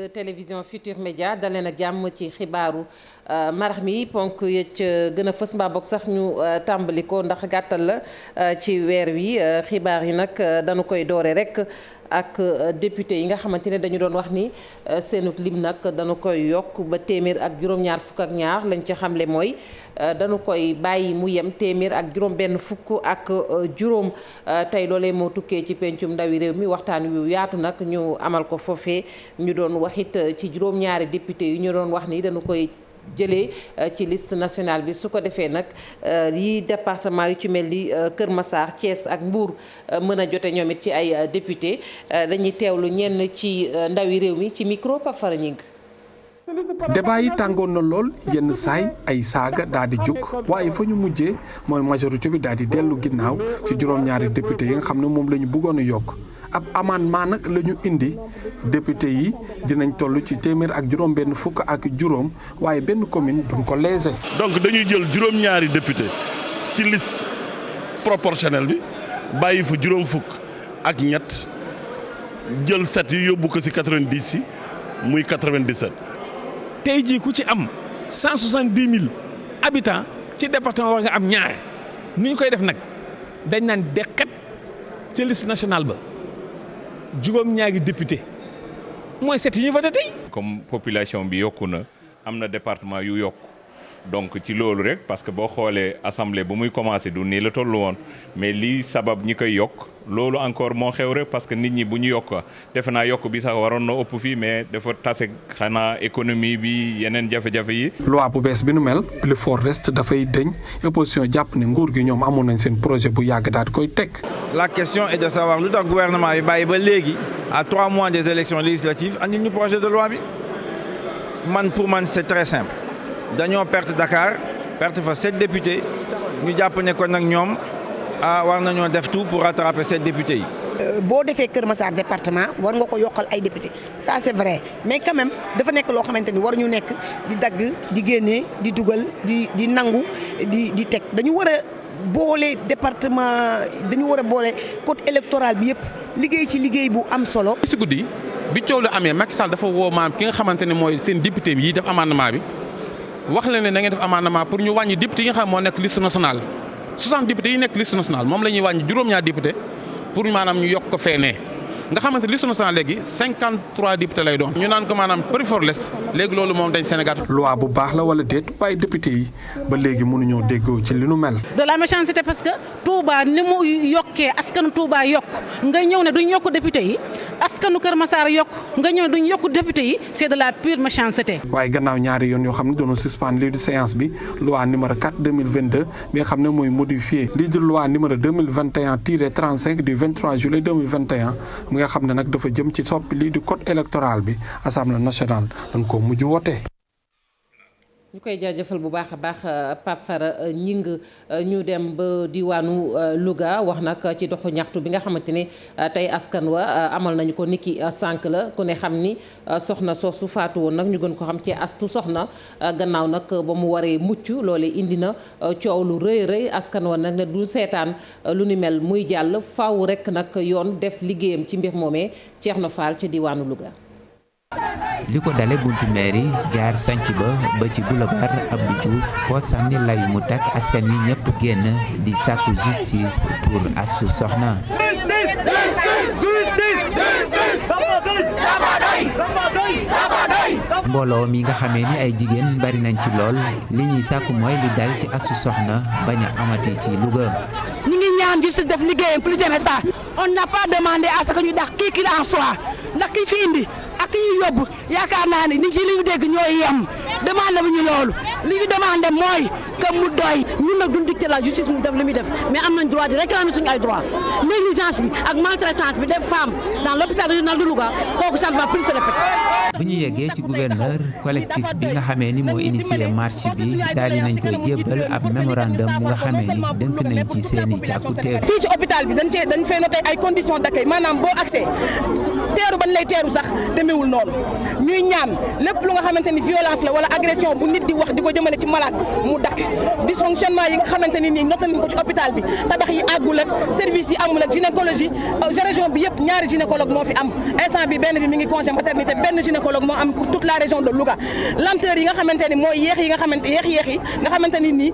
télévision Futur Média daleen ak jàmm ci xibaaru marax mi ponk yëcc gën a fës mbaa bokk sax ñu tàmbali ko ndax gàttal la ci weer wi xibaar yi nag dañu koy doore rek ak député yi nga xamante ne dañu doon wax ni seenut lim nag dañu koy yokk ba téeméer ak juróom-ñaar fukk ak ñaar lañ ci xamle mooy dañu koy bàyyi mu yem téeméer ak juróom benn fukk ak juróom tey loolee moo tukkee ci pencum ndawi réew mi waxtaan wi yaatu nag ñu amal ko foofee ñu doon waxit ci juróom-ñaari député yi ñu doon wax ni dañu koy jëlee ci liste nationale bi su ko defee nag yi département yu ci mel ni Kër Massar Thiès ak Mbour mën a jote ñoom it ci ay député dañuy teewlu ñenn ci ndawi réew mi ci micro Pape Fara Ñing. débat yi tàngoon na lool yenn saay ay saaga daal di jóg waaye fa ñu mujjee mooy majorité bi daal di dellu ginnaaw ci juróom-ñaari député yi nga xam ne moom la ñu bëggoon a yokk ab amendement nag la ñu indi député yi dinañ toll ci téeméer ak juróom benn fukk ak juróom waaye benn commune duñ ko léser. donc dañuy jël juróom-ñaari député ci liste proportionnelle bi bàyyi fa juróom fukk ak ñett jël 7 yi yóbbu ko ci 90 yi muy 97. tey jii ku ci am 170 000 habitants ci département war nga am ñaar ni ñu koy def nag dañ naan deqet ci liste nationale ba juróom-ñaari député mooy 7 yi ñu voté tey. comme population bi yokku na am na département yu yokk donc ci loolu rek parce que boo xoolee assemblée bu muy commencé du nii la tollu woon mais lii sabab ñi koy yokk loolu encore moo xew rek parce que nit ñi bu ñu yokk defe naa yokk bi sax waroon na ëpp fii mais dafa tase xanaa économie bi yeneen jafe-jafe yi. loi bu bees bi nu mel plus fort reste dafay dëñ opposition jàpp ne nguur gi ñoom amoon nañ seen projet bu yàgg daal di koy teg. La question est de savoir lu tax gouvernement bi bàyyi ba léegi à 3 mois des élections législatives andil ñu projet de loi bi pour man c'est très simple. dañoo perte Dakar perte fa 7 députés ñu jàpp ne kon nag ñoom war nañoo def tout pour rattraper 7 députés yi. boo defee Kër Massar département war nga ko yokkal ay députés ça c'est vrai mais quand même dafa nekk loo xamante ni war ñu nekk di dagg di génnee di dugal di nangu di teg dañu war a boole département dañu war a boole code électoral bi yëpp liggéey ci liggéey bu am solo. si guddi bi coow lu amee Macky Sall dafa woo maam ki nga xamante ne mooy seen député yi def amendement bi. wax leen ne da ngeen def amendement pour ñu wàññi député yi nga xam moo nekk liste nationale 60 députés yi nekk liste nationale moom la ñuy wàññi juróom-ñaar député pour maanaam ñu yokk ko feenee nga xamante liste nationale léegi 53 députés lay doon. ñu naan ko maanaam prix for less léegi loolu moom dañ Sénégal. loi bu baax la wala déet waaye député yi ba léegi mënuñoo déggoo ci li nu mel. de la méchanceté parce que Touba ni mu yokkee askanu Touba yokk nga ñëw ne duñ yokk député yi askanu Kër Massar yokk nga ñëw ne duñ yokk député yi c'est de la pure méchanceté. waaye gannaaw ñaari yoon yoo xam ne doon suspendre lii di séance bi loi numéro 4 2022 bi nga xam ne mooy modifié lii di loi numéro 2021-35 du 23 juillet 2021 mi nga xam ne nag dafa jëm ci soppi lii di code électoral bi assemblée nationale dañ ko mujj wote. ñu koy jaajëfal bu baax a baax Pape Fara Ñing ñu dem ba diwaanu Louga wax nag ci doxu ñaxtu bi nga xamante ne tey askan wa amal nañu ko niki sànq la ku ne xam ni soxna soosu faatu woon nag ñu gën ko xam ci astu soxna gannaaw nag ba mu waree mucc loolee indi na coow lu rëy rëy askan wa nag ne du seetaan lu ni mel muy jàll faaw rek nag yoon def liggéeyam ci mbir moomee Thierno Fall ci diwaanu Louga. li ko dale buntu mairie jaar sanc ba ci boulevard Abdou Diouf foo sànni layu mu takk askan wi ñëpp génn di sàkku justice pour Astou Sokhna. mbooloo mi nga xamee ni ay jigéen bari nañ ci lool li ñuy sàkku mooy li dal ci Astou Sokhna bañ a amati ci Louga. ñu ngi ñaan justice def liggéeyam plus jamais ça on n'a pas demandé à ce que ñu dax kii qu'il en soit ndax kii fi indi ak ki ñu yóbbu yaakaar naa ni nit ci li ñu dégg ñooy yem demandé bu ñu loolu li ñu demandé mooy que mu doy ñun nag duñ dicté la justice mu def li muy def mais am nañ droit di réclamer suñu ay droit négligence bi ak maltraitance bi des femmes dans l'hôpital régional de Louga kooku ça ne va plus se répéter. bu ñu yeggee ci gouverneur collectif bi nga xamee ni moo initié marche bi daal di nañ koy jébbal ab mémorandum mu nga xamee ni dënk nañ ci seeni càkkutéef. fii ci hôpital bi dañ fay noté ay conditions d'accueil maanaam boo accès teeru bañ lay teeru sax demeewul noonu ñuy ñaan lépp lu nga xamante ni violence la wala agression bu nit di wax di ko jëmale ci malade mu dakk dysfonctionnement yi nga xamante ni nii noté nañ ko ci hôpital bi tabax yi àggul ak service yi amul ak gynécologie région bi yëpp ñaari gynécologue moo fi am instant bi benn bi mi ngi congé maternité benn gynécologue moo am pour toute la région de Louga lenteur yi nga xamante ni mooy yeex yi nga xamante ni nii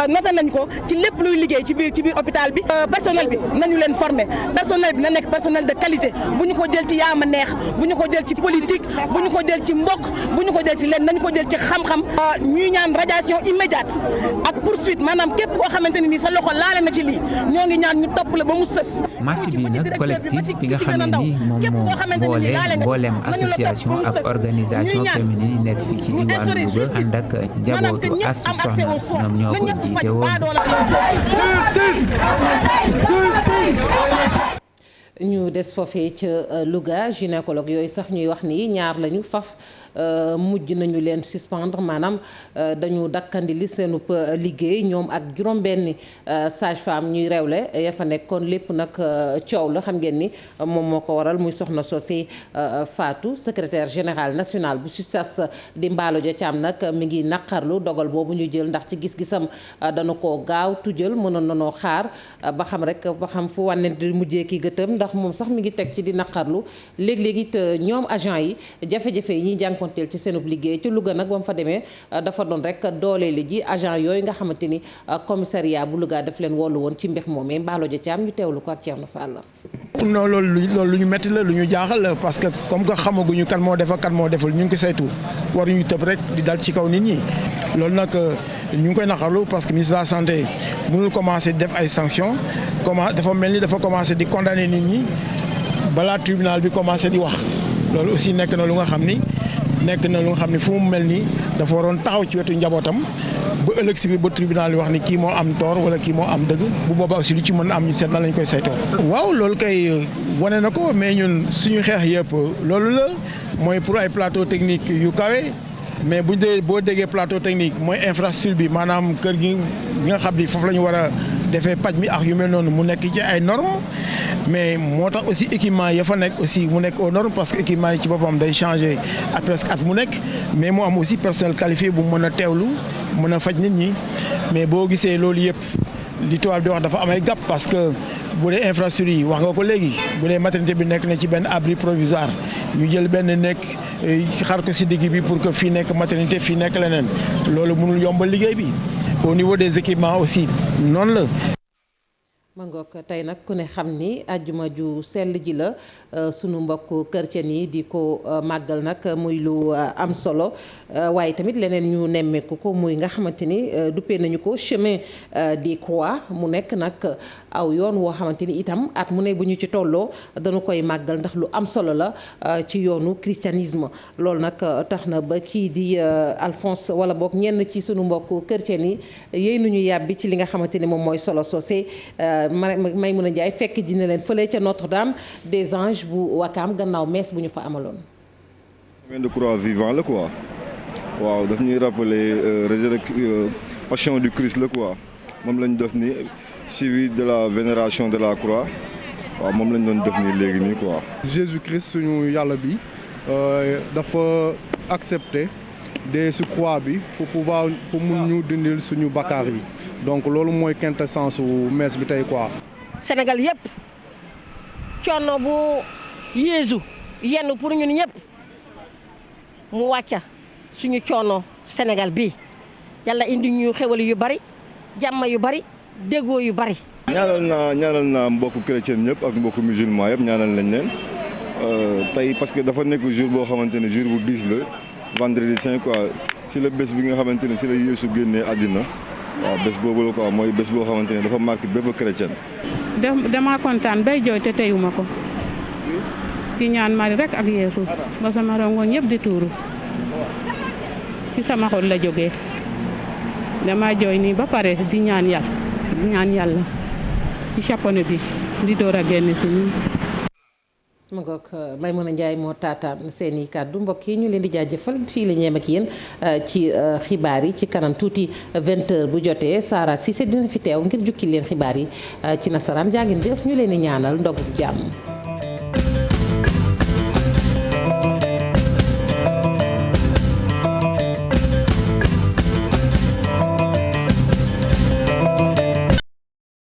noté nañ ko ci lépp luy liggéey ci biir hôpital bi personnel bi nañu leen former personnel bi na nekk personnel de qualité bu ñu ko jël ci yaama neex bu ñu ko jël ci politique bu ñu ko jël ci mbokk bu ñu ko jël ci leen nañu ko jël ci xam-xam ñuy ñaan radiation immédiate ak poursuite maanaam képp koo xamante ni nii sa loxo laale na ci lii ñoo ngi ñaan ñu topp la ba mu sës. marche bi nag collectif bi nga xam ne ni moom moo boole mboolem association ak organisation féminine yi nekk fii ci diwaanu Louga ànd ak njabootu Astou Sokhna ñoom ñoo ko jiite woon. ñu des foofee ca Louga gynécologue yooyu sax ñuy wax ni ñaar lañu faf mujj nañu leen suspendre maanaam dañu dakkandi li seenu liggéey ñoom ak juróom-benni sage-femme ñuy rewle ya fa nekk kon lépp nag coow la xam ngeen ni moom moo ko waral muy soxna Socé Fatou secrétaire général national bu SUTSAS di Mballo Dia Thiam nag mi ngi naqarlu dogal boobu ñu jël ndax ci gis-gisam dana ko gaaw tujjal mënoon nanoo xaar ba xam fu wànnent di mujjee ki gëtëm ndax moom sax mi ngi teg ci di naqarlu léeg-léeg it ñoom agent yi jafe-jafe yi ñuy jànkonteel ci seenub liggéey ci Louga nag ba mu fa demee dafa doon rek dooleeli ji agent yooyu nga xamante ni commissariat bu Louga daf leen wollu woon ci mbir moomee Mballo Dia Thiam ñu teewlu ko ak Thierno Fall. non loolu lu ñu métti la lu ñu jaaxal la parce que comme que xamaguñu kan moo def ak kan moo deful ñu ngi ko saytu waruñu tëb rek di dal ci kaw nit ñi loolu nag ñu ngi koy naqarlu parce que ministre de la santé mënul commencer def ay sanctions dafa mel ni dafa commencer di condamner nit ñi balaa tribunal bi commencer di wax loolu aussi nekk na lu nga xam ni fu mu mel ni dafa waroon taxaw ci wetu njabootam ba ëllëg si bi ba tribunal bi wax ni kii moo am tort wala kii moo am dëgg bu boobaa aussi lu ci mën a am ñu seet na lañ koy saytoo. waaw loolu kay wane na ko mais ñun suñu xeex yëpp loolu la mooy pour ay plateau technique yu kawe mais boo déggee plateau technique mooy infrastructure bi maanaam kër gi nga xam ni foofu la ñu war a defee paj mi ak yu mel noonu mu nekk ci ay normes mais moo tax aussi équipement ya fa nekk aussi mu nekk aux normes parce que équipement yi ci boppam day changer ak presque at mu nekk mais mu am aussi personnel qualifié bu mën a teewlu mën a faj nit ñi mais boo gisee loolu yëpp li tubaab di wax dafa am ay gàpp parce que bu dee infrastructure yi wax nga ko léegi bu dee maternité bi nekk na ci benn abri provisoire ñu jël benn nekk xar ko si digg bi pour que fii nekk maternité fii nekk leneen loolu mënul yombal liggéey bi au niveau des équipements aussi noonu la. mangook tey nag ku ne xam ni àjjuma ju sell ji la sunu mbokk chrétien yi di ko màggal nag muy lu am solo waaye tamit leneen ñu nemmeeku ko muy nga xamante ni duppee nañu ko chemin des croix mu nekk nag aw yoon woo xamante ni itam at mu ne bu ñu ci tolloo dañu koy màggal ndax lu am solo la ci yoonu christianisme loolu nag tax na ba kii di Alphonse wala boog ñenn ci sunu mbokk chrétien yi yéy nañu yàbbi ci li nga xamante ni moom mooy solo soosé Maïmouna Ndiaye fekk dina leen fële ca Notre-Dame des Anges bu Wakaam gannaaw mees bu ñu fa amaloon. chemin de croix vivant la quoi waaw daf ñuy rappeler passion du Christ la quoi moom lañ def ni suivi de la vénération de la croix waaw moom lañ doon def ni léegi nii quoi. Jésus Christ suñu yàlla bi dafa accepter dee si croix bi pour mun ñu dindil suñu bakkaar yi. donc loolu mooy quintessence su messe bi tey quoi. Sénégal yëpp coono bu Yeesu yenn pour ñun ñëpp mu wàcca suñu coono Sénégal bii yàlla indi ñu xewal yu bari jàmm yu bari déggoo yu bari. ñaanal naa mbokku chrétien ñëpp ak mbokku musulman yëpp ñaanal nañ leen tey parce que dafa nekk jour boo xamante ne jour bu diis la vendredi saint quoi si la bés bi nga xamante ne si la Yeesu génnee àddina. waaw bés boobu la quoi mooy bés boo xamante ne dafa marqué bépp chrétien. dama kontaan bay jooy te teyuma ko di ñaan mari rek ak Yeesu ba sama rongoñ yëpp di tuuru ci sama xol la jógee dama jooy nii ba pare di ñaan yàlla ci chapeau bi di door a génn si nii. ma ngoog Maïmouna Ndiaye moo taataan seen i kàddu mbokk yi ñu leen di jaajëfal fii la ñu yem ak yéen ci xibaar yi ci kanam tuuti 20h bu jotee Sara Cissé dina fi teew ngir jukki leen xibaar yi ci nasaraan jaa ngeen jëf ñu leen di ñaanal ndogu jàmm.